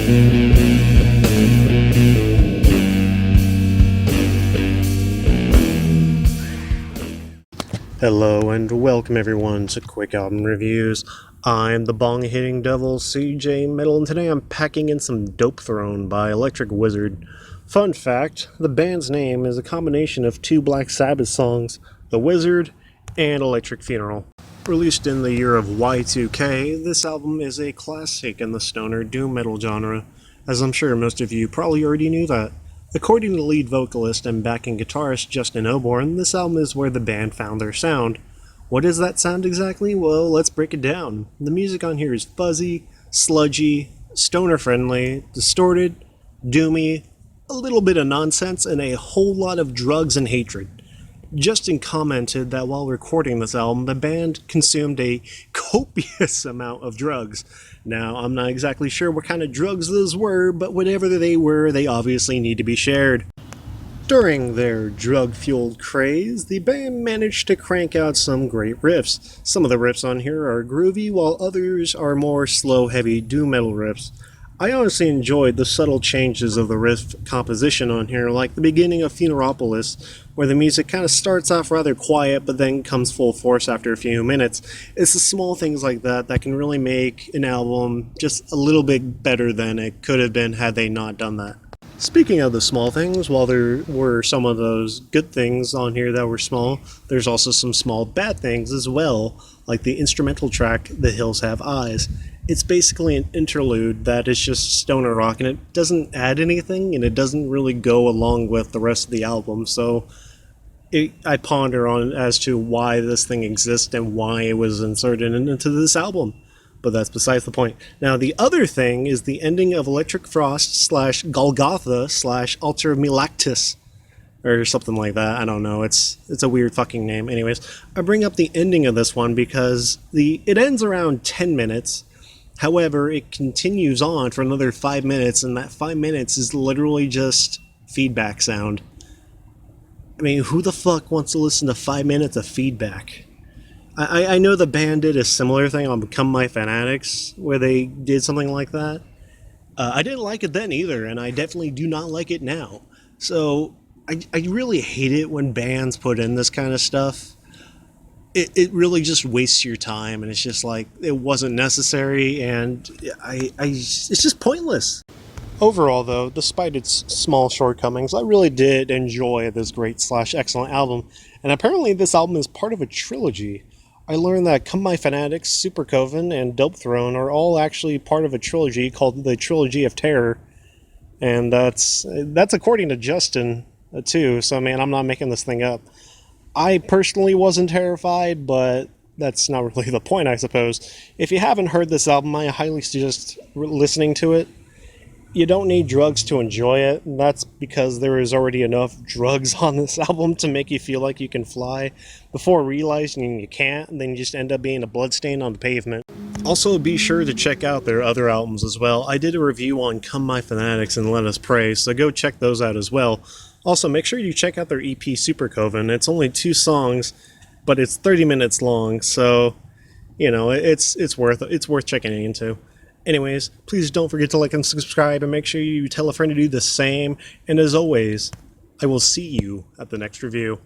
Hello and welcome everyone to Quick Album Reviews. I'm the bong-hitting devil CJ Metal, and today I'm packing in some Dopethrone by Electric Wizard. Fun fact, the band's name is a combination of two Black Sabbath songs, The Wizard and Electric Funeral. Released in the year of Y2K, this album is a classic in the stoner doom metal genre, as I'm sure most of you probably already knew that. According to lead vocalist and backing guitarist Justin Oborn, this album is where the band found their sound. What is that sound exactly? Well, let's break it down. The music on here is fuzzy, sludgy, stoner-friendly, distorted, doomy, a little bit of nonsense, and a whole lot of drugs and hatred. Justin commented that while recording this album, the band consumed a copious amount of drugs. Now, I'm not exactly sure what kind of drugs those were, but whatever they were, they obviously need to be shared. During their drug-fueled craze, the band managed to crank out some great riffs. Some of the riffs on here are groovy, while others are more slow, heavy doom metal riffs. I honestly enjoyed the subtle changes of the riff composition on here, like the beginning of Funeralopolis, where the music kind of starts off rather quiet but then comes full force after a few minutes. It's the small things like that that can really make an album just a little bit better than it could have been had they not done that. Speaking of the small things, while there were some of those good things on here that were small, there's also some small bad things as well, like the instrumental track, The Hills Have Eyes. It's basically an interlude that is just stoner rock, and it doesn't add anything, and it doesn't really go along with the rest of the album, so I ponder on as to why this thing exists and why it was inserted into this album. But that's besides the point. Now, the other thing is the ending of Electric Frost / Golgotha / Alter Milactus, or something like that. I don't know. It's a weird fucking name. Anyways, I bring up the ending of this one because it ends around 10 minutes. However, it continues on for another 5 minutes, and that 5 minutes is literally just feedback sound. I mean, who the fuck wants to listen to 5 minutes of feedback? I know the band did a similar thing on Become My Fanatics, where they did something like that. I didn't like it then either, and I definitely do not like it now. So, I really hate it when bands put in this kind of stuff. It really just wastes your time, and it's just like, it wasn't necessary, and it's just pointless. Overall, though, despite its small shortcomings, I really did enjoy this great / excellent album, and apparently this album is part of a trilogy. I learned that Come My Fanatics, Super Coven, and Dopethrone are all actually part of a trilogy called the Trilogy of Terror, and that's according to Justin, too, so man, I'm not making this thing up. I personally wasn't terrified, but that's not really the point, I suppose. If you haven't heard this album, I highly suggest listening to it. You don't need drugs to enjoy it, and that's because there is already enough drugs on this album to make you feel like you can fly before realizing you can't, and then you just end up being a bloodstain on the pavement. Also, be sure to check out their other albums as well. I did a review on Come My Fanatics and Let Us Pray, so go check those out as well. Also, make sure you check out their EP Super Coven. It's only 2 songs, but it's 30 minutes long, so, you know, it's worth checking into. Anyways, please don't forget to like and subscribe, and make sure you tell a friend to do the same. And as always, I will see you at the next review.